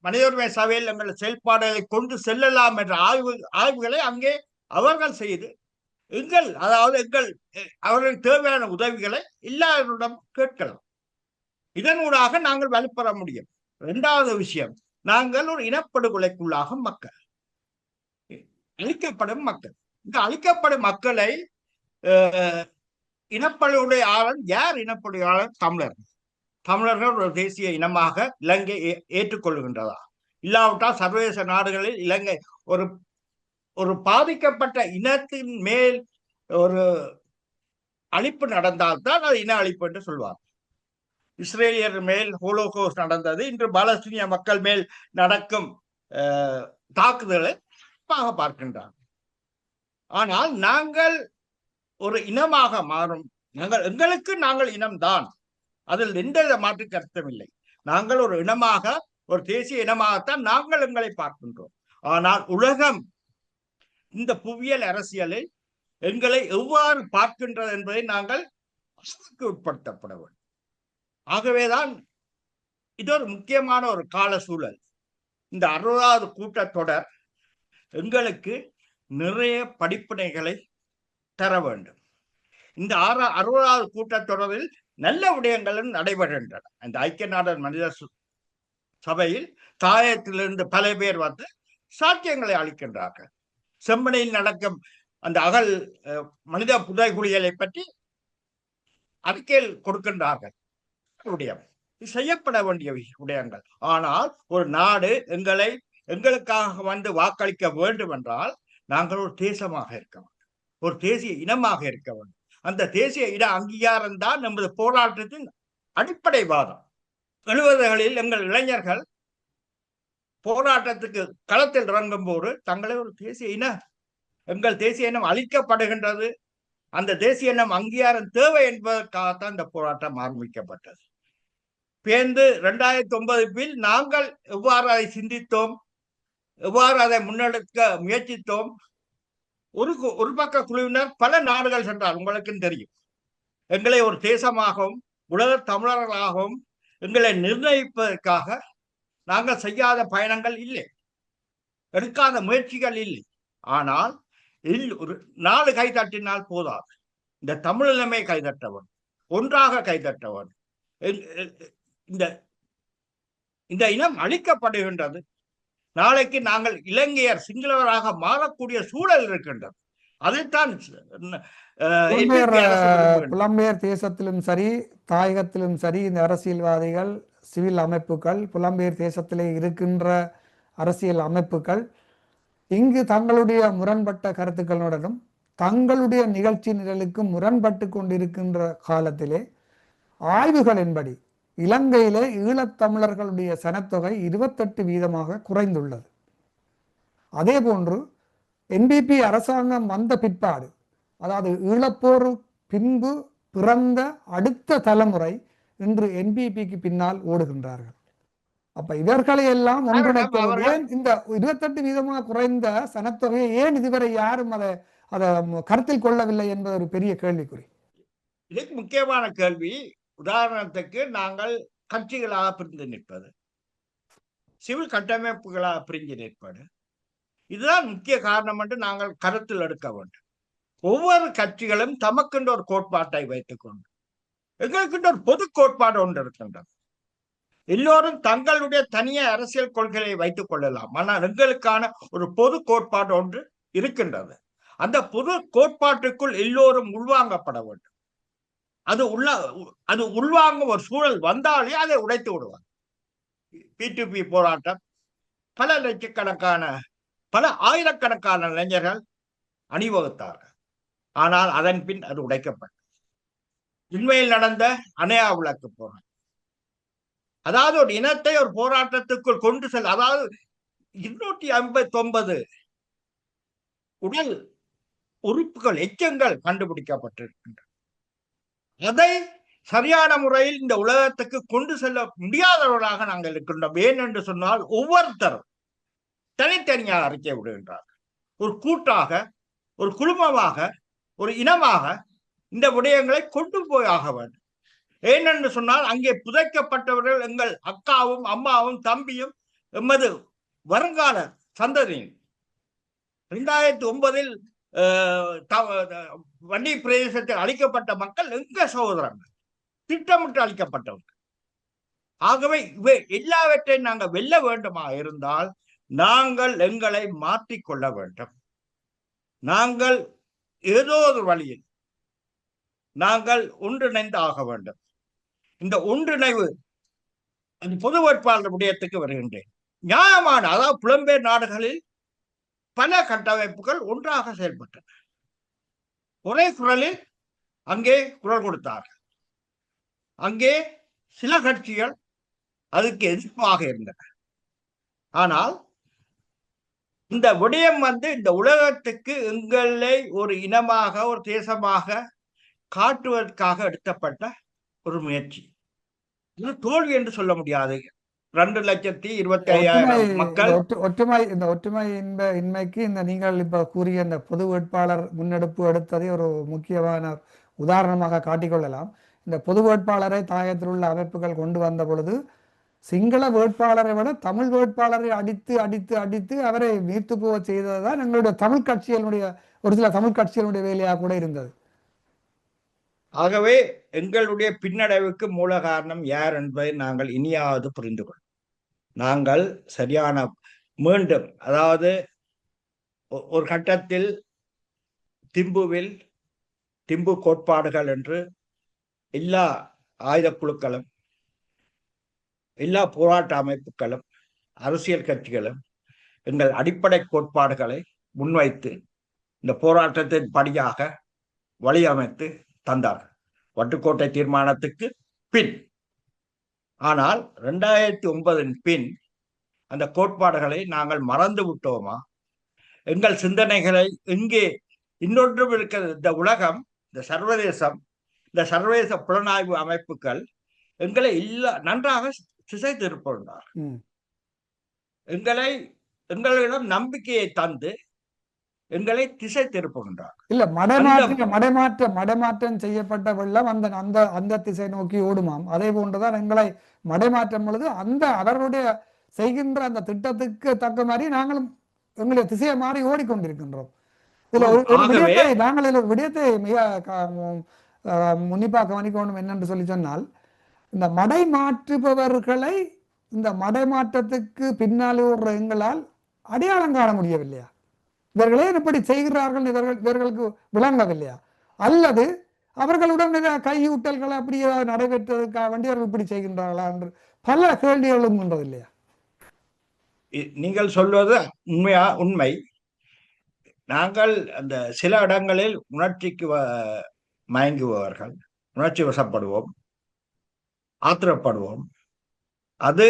மனித உரிமை சபையில் எங்கள் செயல்பாடுகளை கொண்டு செல்லலாம் என்ற ஆய்வுகளை அங்கே அவர்கள் செய்து அதாவது அவர்களுக்கு தேவையான உதவிகளை எல்லாரிடம் கேட்கலாம். இதனூடாக நாங்கள் வலுப்பெற முடியும். இரண்டாவது விஷயம், நாங்கள் ஒரு இனப்படுகொலைக்குள்ளாகும் மக்கள், அழிக்கப்படும் மக்கள். இந்த அழிக்கப்படும் மக்களை இனப்படுகொலை ஆளன் யார்? இனப்படுகொலை தமிழர்கள். தமிழர்கள் ஒரு தேசிய இனமாக இலங்கை ஏற்றுக்கொள்கின்றதா? இல்லாவிட்டால் சர்வதேச நாடுகளில் இலங்கை ஒரு ஒரு பாதிக்கப்பட்ட இனத்தின் மேல் ஒரு அழிப்பு நடந்தால்தான் அது இன அழிப்பு என்று சொல்வார். இஸ்ரேலியர் மேல் ஹோலோகோஸ்ட் நடந்தது. இன்று பாலஸ்தீனிய மக்கள் மேல் நடக்கும் தாக்குதலை பார்க்கின்றார். ஆனால் நாங்கள் ஒரு இனமாக மாறும், எங்களுக்கு நாங்கள் இனம்தான், அதில் எந்த மாற்று கருத்தும் இல்லை. நாங்கள் ஒரு இனமாக, ஒரு தேசிய இனமாகத்தான் நாங்கள் எங்களை பார்க்கின்றோம். ஆனால் உலகம் இந்த புவியியல் அரசியலில் எங்களை எவ்வாறு பார்க்கின்றது என்பதை நாங்கள் உட்படுத்தப்பட வேண்டும். ஆகவேதான் இது ஒரு முக்கியமான ஒரு கால சூழல். இந்த 60வது கூட்டத்தொடர் எங்களுக்கு நிறைய படிப்பினைகளை தர வேண்டும். இந்த 60வது கூட்டத்தொடரில் நல்ல விடயங்களும் நடைபெறுகின்றன. இந்த ஐக்கிய நாடுகள் மனித சபையில் தாயத்திலிருந்து பல பேர் வந்து சாட்சியங்களை அளிக்கின்றார்கள். செம்மனையில் நடக்கும் அந்த மனித புதைகுழிகளை பற்றி அறிக்கையில் கொடுக்கின்றார்கள். செய்யப்பட வேண்டிய விடயங்கள். ஆனால் ஒரு நாடு எங்களுக்காக வந்து வாக்களிக்க வேண்டும் என்றால் நாங்கள் ஒரு தேசமாக இருக்க வேண்டும், ஒரு தேசிய இனமாக இருக்க வேண்டும். அந்த தேசிய இன அங்கீகாரம் தான் நமது போராட்டத்தின் அடிப்படை வாதம். 70களில் எங்கள் இளைஞர்கள் போராட்டத்துக்கு களத்தில் இறங்கும் போது தங்களை ஒரு எங்கள் தேசிய இனம் அழிக்கப்படுகின்றது, அந்த தேசிய இனம் அங்கீகாரம் தேவை என்பதற்காகத்தான் இந்த போராட்டம் ஆரம்பிக்கப்பட்டது. பேர்ந்து 2009 நாங்கள் எவ்வாறு அதை சிந்தித்தோம், எவ்வாறு அதை முன்னெடுக்க முயற்சித்தோம். ஒரு பக்க குழுவினர் பல நாடுகள் சென்றார். உங்களுக்கும் தெரியும், எங்களை ஒரு தேசமாகவும் உலக தமிழர்களாகவும் எங்களை நிர்ணயிப்பதற்காக நாங்கள் செய்யாத பயணங்கள் இல்லை, எடுக்காத முயற்சிகள் இல்லை. ஆனால் ஒரு நாடு கைதட்டினால் போதாது, இந்த தமிழ் இனமே கைதட்டவன், ஒன்றாக கைதட்டவன். இந்த இனம் அழிக்கப்படுகின்றது. நாளைக்கு நாங்கள் இலங்கையர் சிங்களவராக மாறக்கூடிய சூழல் இருக்கின்றது. அதைத்தான் புலம்பெயர் தேசத்திலும் சரி, தாயகத்திலும் சரி, இந்த அரசியல்வாதிகள், சிவில் அமைப்புகள், புலம்பெயர் தேசத்திலே இருக்கின்ற அரசியல் அமைப்புகள் இங்கு தங்களுடைய முரண்பட்ட கருத்துக்களுடனும் தங்களுடைய நிகழ்ச்சி நிரலுக்கு முரண்பட்டு கொண்டிருக்கின்ற காலத்திலே ஆய்வுகளின்படி இலங்கையிலே ஈழத்தமிழர்களுடைய சனத்தொகை 28% குறைந்துள்ளது. அதே போன்று என்பிபி அரசாங்கம் வந்த பிற்பாடு, அதாவது ஈழப்போர் பின்பு பிறந்த அடுத்த தலைமுறை இன்று என்பிபிக்கு பின்னால் ஓடுகின்றார்கள். அப்ப இவர்களை எல்லாம் ஒன்றிணைப்பது ஏன் இந்த 28% குறைந்த சனத்தொகையை ஏன் இதுவரை யாரும் அதை கருத்தில் கொள்ளவில்லை என்பது ஒரு பெரிய கேள்விக்குறி. இதுக்கு முக்கியமான கேள்வி, உதாரணத்துக்கு நாங்கள் கட்சிகளாக பிரிந்து நிற்பது, சிவில் கட்டமைப்புகளாக பிரிஞ்சு நிற்பது, இதுதான் முக்கிய காரணம் என்று நாங்கள் கருத்தில் எடுக்க வேண்டும். ஒவ்வொரு கட்சிகளும் தமக்கென்ற ஒரு கோட்பாட்டை வைத்துக் கொண்டு எங்களுக்கென்ற ஒரு பொது கோட்பாடு ஒன்று இருக்கின்றது. எல்லோரும் தங்களுடைய தனிய அரசியல் கொள்கையை வைத்துக் கொள்ளலாம், ஆனால் எங்களுக்கான ஒரு பொது கோட்பாடு ஒன்று இருக்கின்றது. அந்த பொது கோட்பாட்டுக்குள் எல்லோரும் உள்வாங்கப்பட வேண்டும். அது உள்வாங்கும் ஒரு சூழல் வந்தாலே அதை உடைத்து விடுவார். P2P போராட்டம் பல லட்சக்கணக்கான, பல ஆயிரக்கணக்கான இளைஞர்கள் அணிவகுத்தார்கள். ஆனால் அதன் பின் அது உடைக்கப்பட்டது. உண்மையில் நடந்த அணையா விளக்கு போராட்டம், அதாவது ஒரு இனத்தை ஒரு போராட்டத்துக்குள் கொண்டு செல்ல, அதாவது 259 உடல் உறுப்புகள், எச்சங்கள் கண்டுபிடிக்கப்பட்டிருக்கின்றன. அதை சரியான முறையில் இந்த உலகத்துக்கு கொண்டு செல்ல முடியாதவர்களாக நாங்கள் இருக்கின்றோம். ஏன் என்று சொன்னால் ஒவ்வொருத்தரும் தனித்தனியாக அறிக்கை விடுகின்றார்கள். ஒரு கூட்டாக, ஒரு குழுமமாக, ஒரு இனமாக இந்த விடயங்களை கொண்டு போய் ஆக வேண்டும். ஏனென்று சொன்னால் அங்கே புதைக்கப்பட்டவர்கள் எங்கள் அக்காவும் அம்மாவும் தம்பியும் எமது வருங்கால சந்ததியும். 2009 வன்னி பிரதேசத்தில் அளிக்கப்பட்ட மக்கள் எங்க சகோதரங்கள், திட்டமிட்டு அளிக்கப்பட்டவர்கள். ஆகவே இவை எல்லாவற்றையும் நாங்கள் வெல்ல வேண்டுமா இருந்தால் நாங்கள் எங்களை மாற்றிக்கொள்ள வேண்டும். நாங்கள் ஏதோ ஒரு வழியில் நாங்கள் ஒன்றிணைந்து ஆக வேண்டும். இந்த ஒன்றிணைவு அந்த பொது வேட்பாளர் விடயத்துக்கு வருகின்றேன். நியாயமான, அதாவது புலம்பெயர் நாடுகளில் பல கட்டமைப்புகள் ஒன்றாக செயல்பட்டன. ஒரே குரலில் அங்கே குரல் கொடுத்தார்கள். அங்கே சில கட்சிகள் அதுக்கு எதிர்ப்பாக இருந்தன. ஆனால் இந்த விடயம் இந்த உலகத்துக்கு எங்களை ஒரு இனமாக, ஒரு தேசமாக காட்டுவதற்காக எடுக்கப்பட்ட ஒரு முயற்சி. இது தோல்வி என்று சொல்ல முடியாது. 2,25,000 மக்கள் இந்த ஒற்றுமை இன்மைக்கு இந்த நீங்கள் இப்ப கூறிய இந்த பொது வேட்பாளர் முன்னெடுப்பு எடுத்ததை ஒரு முக்கியமான உதாரணமாக காட்டிக்கொள்ளலாம். இந்த பொது வேட்பாளரை தாயத்தில் உள்ள அமைப்புகள் கொண்டு வந்த பொழுது சிங்கள வேட்பாளரை விட தமிழ் வேட்பாளரை அடித்து அடித்து அடித்து அவரை நீர்த்து போக செய்ததுதான் எங்களுடைய தமிழ் கட்சிகளுடைய ஒரு சில தமிழ் கட்சிகளுடைய வேலையாக கூட இருந்தது. ஆகவே எங்களுடைய பின்னடைவுக்கு மூல காரணம் யார் என்பதை நாங்கள் இனியாவது புரிந்து கொள்ளும். நாங்கள் சரியான மீண்டும், அதாவது ஒரு கட்டத்தில் திம்பு கோட்பாடுகள் என்று எல்லா ஆயுத குழுக்களும், எல்லா போராட்ட அமைப்புகளும், அரசியல் கட்சிகளும் எங்கள் அடிப்படை கோட்பாடுகளை முன்வைத்து இந்த போராட்டத்தின் படியாக வழியமைத்து தந்தார்கள், வட்டுக்கோட்டை தீர்மானத்துக்கு பின். ஆனால் 2009 பின் அந்த கோட்பாடுகளை நாங்கள் மறந்து விட்டோமா? எங்கள் சிந்தனைகளை எங்கே இன்னொன்றும் இருக்கிறது. இந்த உலகம், இந்த சர்வதேசம், இந்த சர்வதேச புலனாய்வு அமைப்புகள் எங்களை நன்றாக திசை திருப்புகிறார். எங்களிடம் நம்பிக்கையை தந்து எங்களை திசை திருப்புகின்றார். இல்ல மடைமாற்றம் செய்யப்பட்ட வெள்ளம் அந்த திசை நோக்கி ஓடுமாம். அதே போன்றுதான் எங்களை மடைமாற்றம் பொழுது அவர்களுடைய செய்கின்ற அந்த திட்டத்துக்கு தக்க மாதிரி நாங்களும் எங்களுடைய திசையை மாறி ஓடிக்கொண்டிருக்கின்றோம். இதுல நாங்கள் ஒரு விடயத்தை மிக உன்னிப்பாக கவனிக்கணும். என்னென்று சொல்லி சொன்னால், இந்த மடை மாற்றுபவர்களை இந்த மடைமாற்றத்துக்கு பின்னாலே ஒரு எங்களால் அடையாளம் காண முடியவில்லையா? இவர்களே இப்படி செய்கிறார்கள், இவர்களுக்கு விளங்கவில்லையா? அல்லது அவர்களுடன் கையூட்டல்கள் அப்படி நடைபெற்றதுக்காக வேண்டி அவர்கள் இப்படி செய்கின்றார்களா என்று பல கேள்விகளும் கொண்டதில்லையா? நீங்கள் சொல்வது உண்மை. நாங்கள் அந்த சில இடங்களில் உணர்ச்சிக்கு மயங்குபவர்கள், உணர்ச்சி வசப்படுவோம், ஆத்திரப்படுவோம். அது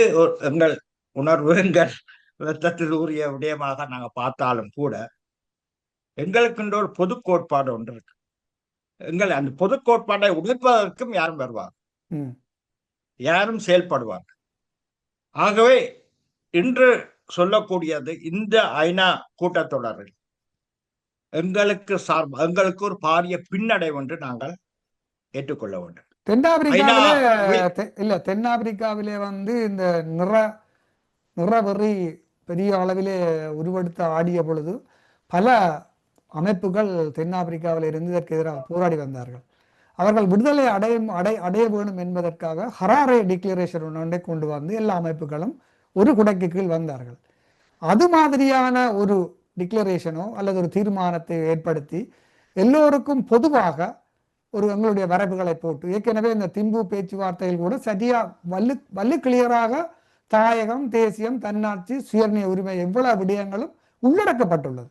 எங்கள் உணர்வு, எங்கள் ரத்தத்தில் ஊறிய விடயமாக நாங்கள் பார்த்தாலும் கூட எங்களுக்குன்ற ஒரு பொது கோட்பாடு ஒன்று இருக்கு. அந்த பொது கோட்பாட்டை உடைப்பதற்கும் யாரும் வருவாங்க, யாரும் செயல்படுவாங்க. ஆகவே இன்று சொல்லக்கூடியது, இந்த ஐநா கூட்டத்தொடரில் எங்களுக்கு ஒரு பாரிய பின்னடைவு என்று நாங்கள் ஏற்றுக்கொள்ள வேண்டும். தென்னாப்பிரிக்காவிலே இந்த நிறவெறி பெரிய அளவிலே உருவெடுத்து ஆடிய பொழுது பல அமைப்புகள் தென்னாப்பிரிக்காவில் இருந்து இதற்கு எதிராக போராடி வந்தார்கள். அவர்கள் விடுதலை அடைய வேணும் என்பதற்காக ஹராரே டிக்ளரேஷன் ஒன்றை கொண்டு வந்து எல்லா அமைப்புகளும் ஒரு குடைக்கு கீழ் வந்தார்கள். அது மாதிரியான ஒரு டிக்ளரேஷனோ அல்லது ஒரு தீர்மானத்தை ஏற்படுத்தி எல்லோருக்கும் பொதுவாக ஒரு எங்களுடைய வரைவுகளை போட்டு, ஏற்கனவே இந்த திம்பு பேச்சுவார்த்தையில் கூட சரியா வல்லு கிளியராக தாயகம், தேசியம், தன்னாட்சி, சுயநிர்ணய உரிமை எவ்வளவு விடயங்களும் உள்ளடக்கப்பட்டுள்ளது.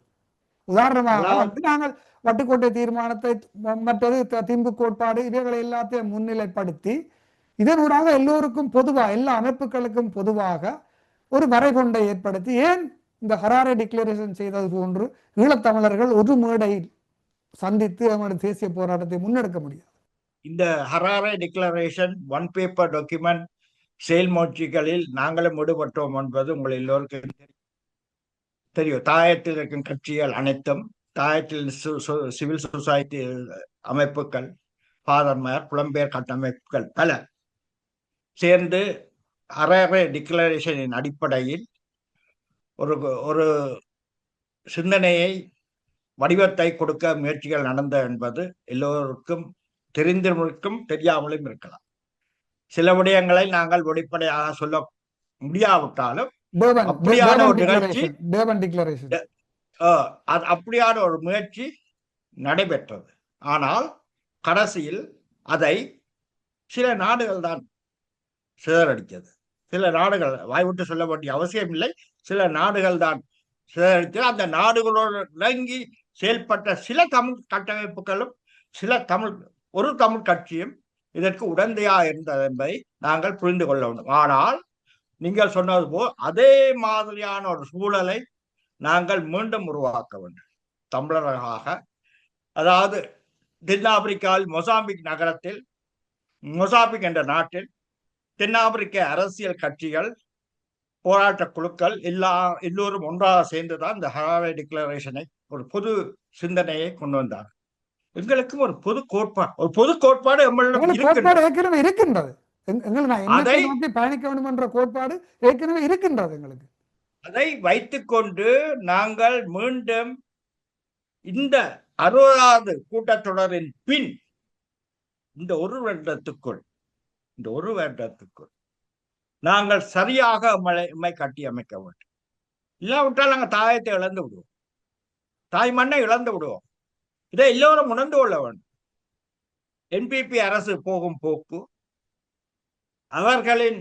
உதாரணமாக நாங்கள் வட்டுக்கோட்டை தீர்மானத்தை, மற்றது திம்பு கோட்பாடு, இவைகளை எல்லாத்தையும் முன்னிலைப்படுத்தி இதனூடாக எல்லோருக்கும் பொதுவாக, எல்லா அமைப்புகளுக்கும் பொதுவாக ஒரு வரைகொண்டை ஏற்படுத்தி, ஏன் இந்த ஹராரே டிக்ளரேஷன் செய்தது போன்று ஈழத்தமிழர்கள் ஒரு மேடையில் சந்தித்து அவங்களுடைய தேசிய போராட்டத்தை முன்னெடுக்க முடியாது. இந்த Harare declaration one paper document செயல்முறைகளில் நாங்களும் ஈடுபட்டோம் என்பது உங்கள் எல்லோருக்கும் தெரியும். தாயத்தில் இருக்கும் கட்சிகள் அனைத்தும் தாயத்தில் சிவில் சொசைட்டி அமைப்புகள், ஃபாதர்மார், புலம்பெயர் கட்டமைப்புகள் பல சேர்ந்து அறவே டிக்ளரேஷனின் அடிப்படையில் ஒரு ஒரு சிந்தனையை வடிவத்தை கொடுக்க முயற்சிகள் நடந்த என்பது எல்லோருக்கும் தெரிந்திருக்கும், தெரியாமலும் இருக்கலாம். சில விடயங்களை நாங்கள் வெளிப்படையாக சொல்ல முடியாவிட்டாலும் அப்படியான ஒரு நிகழ்ச்சி, அப்படியான ஒரு முயற்சி நடைபெற்றது. ஆனால் கடைசியில் அதை சில நாடுகள் தான் சிதறடித்தது. சில நாடுகள், வாய்விட்டு சொல்ல வேண்டிய அவசியம் இல்லை, சில நாடுகள் தான் சிதறடித்தது. அந்த நாடுகளோடு இறங்கி செயல்பட்ட சில தமிழ் கட்டமைப்புகளும் ஒரு தமிழ் கட்சியும் இதற்கு உடந்தையா இருந்தது என்பதை நாங்கள் புரிந்து கொள்ள வேண்டும். ஆனால் நீங்கள் சொன்னது போல் அதே மாதிரியான ஒரு சூழலை நாங்கள் மீண்டும் உருவாக்க வேண்டும் தமிழர்களாக. அதாவது தென்னாப்பிரிக்காவில் மொசாம்பிக் நகரத்தில், மொசாம்பிக் என்ற நாட்டில் தென்னாப்பிரிக்க அரசியல் கட்சிகள், போராட்ட குழுக்கள் எல்லோரும் ஒன்றாக சேர்ந்துதான் இந்த ஹராரே டிக்ளரேஷனை, ஒரு பொது சிந்தனையை கொண்டு வந்தார். எங்களுக்கும் ஒரு பொது கோட்பாடு ஏற்கனவே இருக்கின்றது. அதை பயணிக்க வேண்டும் என்ற கோட்பாடு ஏற்கனவே இருக்கின்றது எங்களுக்கு. அதை வைத்துக்கொண்டு நாங்கள் மீண்டும் இந்த 60வது கூட்டத்தொடரின் பின் இந்த ஒரு வருடத்துக்குள் நாங்கள் சரியாக நம்மை கட்டி அமைக்க வேண்டும். இல்லாவிட்டால் நாங்கள் தாயத்தை இழந்து விடுவோம், தாய் மண்ணை இழந்து விடுவோம். இதை எல்லோரும் உணர்ந்து கொள்ள வேண்டும். என்பிபி அரசு போகும் போக்கு, அவர்களின்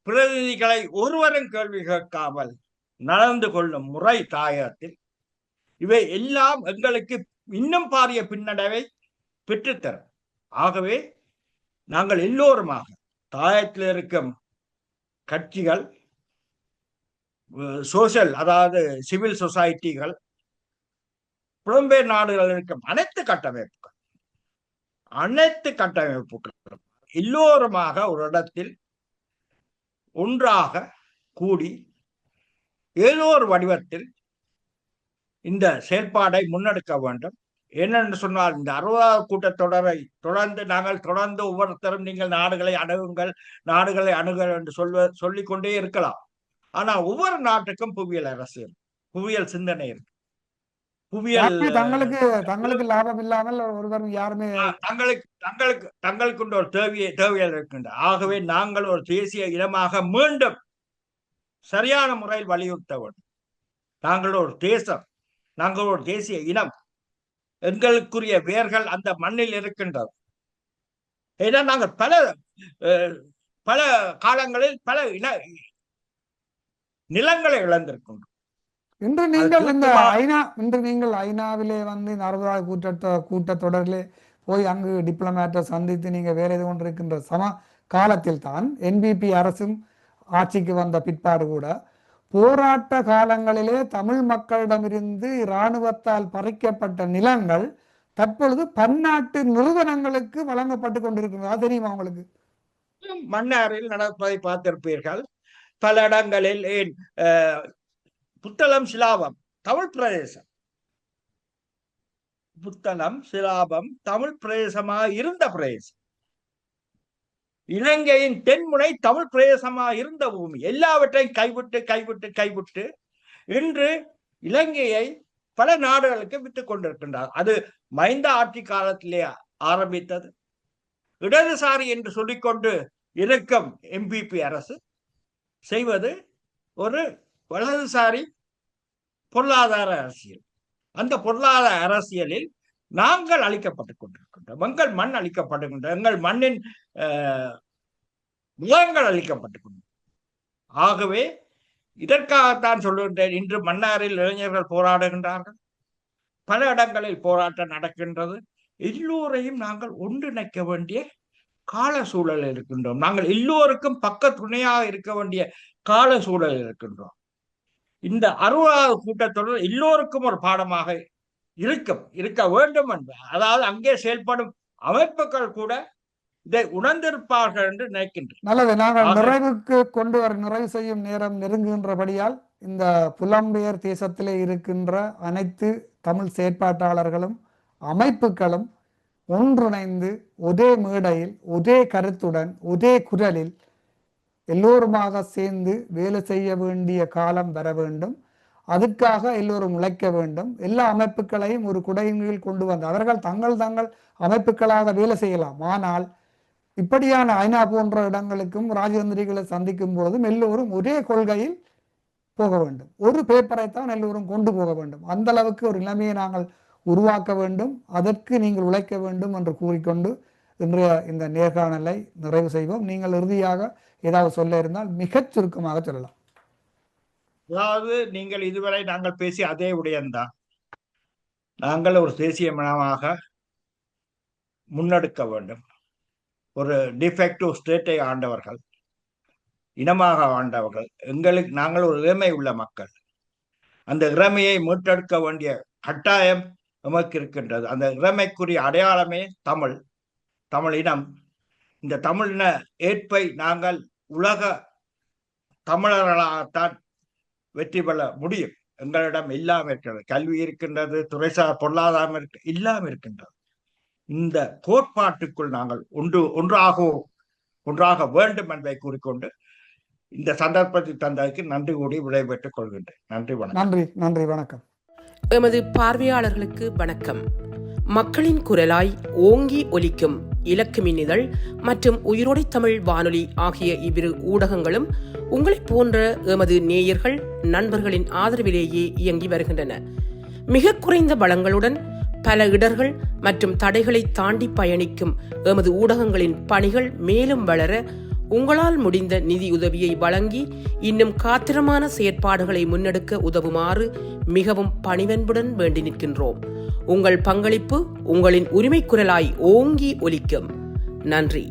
பிரதிநிதிகளை ஒருவரும் கேள்வி கேட்காமல் நடந்து கொள்ளும் முறை தாயத்தில், இவை எல்லாம் எங்களுக்கு இன்னும் பாரிய பின்னடைவை பெற்றுத்தரும். ஆகவே நாங்கள் எல்லோருமாக தாயத்தில் இருக்கும் கட்சிகள், சோசியல் அதாவது சிவில் சொசைட்டிகள், புலம்பெயர் நாடுகளில் இருக்கும் அனைத்து கட்டமைப்புகள் எல்லோருமாக ஒரு இடத்தில் ஒன்றாக கூடி ஏதோ ஒரு வடிவத்தில் இந்த செயல்பாடை முன்னெடுக்க வேண்டும். என்னென்று சொன்னால், இந்த 60வது கூட்டத்தொடரை தொடர்ந்து ஒவ்வொருத்தரும் நீங்கள் நாடுகளை அணுகுங்கள் என்று சொல்லிக்கொண்டே இருக்கலாம். ஆனா ஒவ்வொரு நாட்டுக்கும் புவியியல் அரசியல், புவியியல் சிந்தனை இருக்கு. தங்களுக்கு லாபம் இல்லாமல் ஒருவர் யாருமே தங்களுக்கு ஒரு தேவைகள் இருக்கின்ற. ஆகவே நாங்கள் ஒரு தேசிய இனமாக மீண்டும் சரியான முறையில் வலியுறுத்த வேண்டும். நாங்கள் ஒரு தேசம், நாங்கள் ஒரு தேசிய இனம், எங்களுக்குரிய வேர்கள் அந்த மண்ணில் இருக்கின்றது. ஏன்னா நாங்கள் பல காலங்களில் பல நிலங்களை இழந்திருக்கின்றோம். இன்று நீங்கள் ஐநாவிலே வந்து 60வது கூட்டத்தொடரிலே போய் அங்கு டிப்ளமேட்டை சந்தித்து நீங்க வேற எது கொண்டிருக்கின்ற காலத்தில் தான் என்பிபி அரசும் ஆட்சிக்கு வந்த பிற்பாடு கூட போராட்ட காலங்களிலே தமிழ் மக்களிடமிருந்து இராணுவத்தால் பறிக்கப்பட்ட நிலங்கள் தற்பொழுது பன்னாட்டு நிறுவனங்களுக்கு வழங்கப்பட்டு கொண்டிருக்கிறது. தெரியுமா உங்களுக்கு? மன்னாரில் நடப்பதை பார்த்திருப்பீர்கள். பல இடங்களில் புத்தளம் சிலாபம் தமிழ் பிரதேசம், புத்தளம் சிலாபம் தமிழ் பிரதேசமாக இருந்த பிரதேசம், இலங்கையின் தென்முனை தமிழ் பிரதேசமாக இருந்த பூமி எல்லாவற்றையும் கைவிட்டு இன்று இலங்கையை பல நாடுகளுக்கு விட்டுக் கொண்டிருக்கின்றார். அது மைந்த ஆட்சி காலத்திலே ஆரம்பித்தது. இடதுசாரி என்று சொல்லிக்கொண்டு இருக்கும் என்பிபி அரசு செய்வது ஒரு வலதுசாரி பொருளாதார அரசியல். அந்த பொருளாதார அரசியலில் நாங்கள் அளிக்கப்பட்டுக் கொண்டிருக்கின்றோம். எங்கள் மண் அளிக்கப்படுகின்றோம், எங்கள் மண்ணின் முகங்கள் அளிக்கப்பட்டுக் கொண்டிருக்கின்றோம். ஆகவே இதற்காகத்தான் சொல்லுகின்றேன், இன்று மன்னாரில் இளைஞர்கள் போராடுகின்றார்கள், பல இடங்களில் போராட்டம் நடக்கின்றது. எல்லோரையும் நாங்கள் ஒன்றிணைக்க வேண்டிய கால சூழல் இருக்கின்றோம். நாங்கள் எல்லோருக்கும் பக்க துணையாக இருக்க வேண்டிய கால சூழல் இருக்கின்றோம். இந்த 60வது கூட்டத்தொடர் எல்லோருக்கும் ஒரு பாடமாக இருக்க வேண்டும் என்று, அதாவது அங்கே செயல்படும் அமைப்புகள் கூட இதை உணர்ந்திருப்பார்கள் என்று நினைக்கின்றேன். நல்லது. நாங்கள் நிறைவு செய்யும் நேரம் நெருங்குகின்றபடியால் இந்த புலம்பெயர் தேசத்திலே இருக்கின்ற அனைத்து தமிழ் செயற்பாட்டாளர்களும் அமைப்புகளும் ஒன்றிணைந்து ஒரே மேடையில் ஒரே கருத்துடன் ஒரே குரலில் எல்லோருமாக சேர்ந்து வேலை செய்ய வேண்டிய காலம் வர வேண்டும். அதுக்காக எல்லோரும் உழைக்க வேண்டும். எல்லா அமைப்புகளையும் ஒரு குடையின் கீழ் கொண்டு வந்து அவர்கள் தங்கள் அமைப்புகளாக வேலை செய்யலாம். ஆனால் இப்படியான ஐநா போன்ற இடங்களுக்கும் ராஜதந்திரிகளை சந்திக்கும் பொழுதும் எல்லோரும் ஒரே கொள்கையில் போக வேண்டும். ஒரு பேப்பரைத்தான் எல்லோரும் கொண்டு போக வேண்டும். அந்த அளவுக்கு ஒரு நிலைமையை நாங்கள் உருவாக்க வேண்டும். அதற்கு நீங்கள் உழைக்க வேண்டும் என்று கூறிக்கொண்டு இன்றைய இந்த நேர்காணலை நிறைவு செய்வோம். நீங்கள் இறுதியாக ஏதாவது சொல்ல இருந்தால் மிகச் சுருக்கமாக சொல்லலாம். அதாவது நீங்கள் இதுவரை நாங்கள் பேசிய அதே விடயம்தான். நாங்கள் ஒரு தேசிய மனமாக முன்னெடுக்க வேண்டும். ஒரு டிஃபெக்டிவ் ஸ்டேட்டை ஆண்டவர்கள், இனமாக ஆண்டவர்கள். நாங்கள் ஒரு இளமை உள்ள மக்கள். அந்த இளமையை மீட்டெடுக்க வேண்டிய கட்டாயம் நமக்கு இருக்கின்றது. அந்த இளமைக்குரிய அடையாளமே தமிழ் இனம். இந்த தமிழின ஏற்பை நாங்கள் உலக தமிழர்களாகத்தான் வெற்றி பெற முடியும். எங்களிடம் எல்லாம் இருக்கிறது. கல்வி இருக்கின்றது, துறைசார் பொருளாதாரம் எல்லாம் இருக்கின்றது. இந்த கோட்பாட்டுக்குள் நாங்கள் ஒன்றாக வேண்டும் என்பதை கூறிக்கொண்டு இந்த சந்தர்ப்பத்தை தந்ததற்கு நன்றி கூடி விடைபெற்றுக் கொள்கின்றேன். நன்றி, வணக்கம். நன்றி, வணக்கம். எமது பார்வையாளர்களுக்கு வணக்கம். மக்களின் குரலாய் ஓங்கி ஒலிக்கும் இலக்கு மின்னிதழ் மற்றும் உயிரோடை தமிழ் வானொலி ஆகிய இவ்விரு ஊடகங்களும் உங்களைப் போன்ற எமது நேயர்கள் நண்பர்களின் ஆதரவிலேயே இயங்கி வருகின்றன. மிக குறைந்த வளங்களுடன் பல இடர்கள் மற்றும் தடைகளை தாண்டி பயணிக்கும் எமது ஊடகங்களின் பணிகள் மேலும் வளர உங்களால் முடிந்த நிதியுதவியை வழங்கி இன்னும் காத்திரமான செயற்பாடுகளை முன்னெடுக்க உதவுமாறு மிகவும் பணிவன்புடன் வேண்டி நிற்கின்றோம். உங்கள் பங்களிப்பு உங்களின் உரிமை குரலாய் ஓங்கி ஒலிக்கும். நன்றி.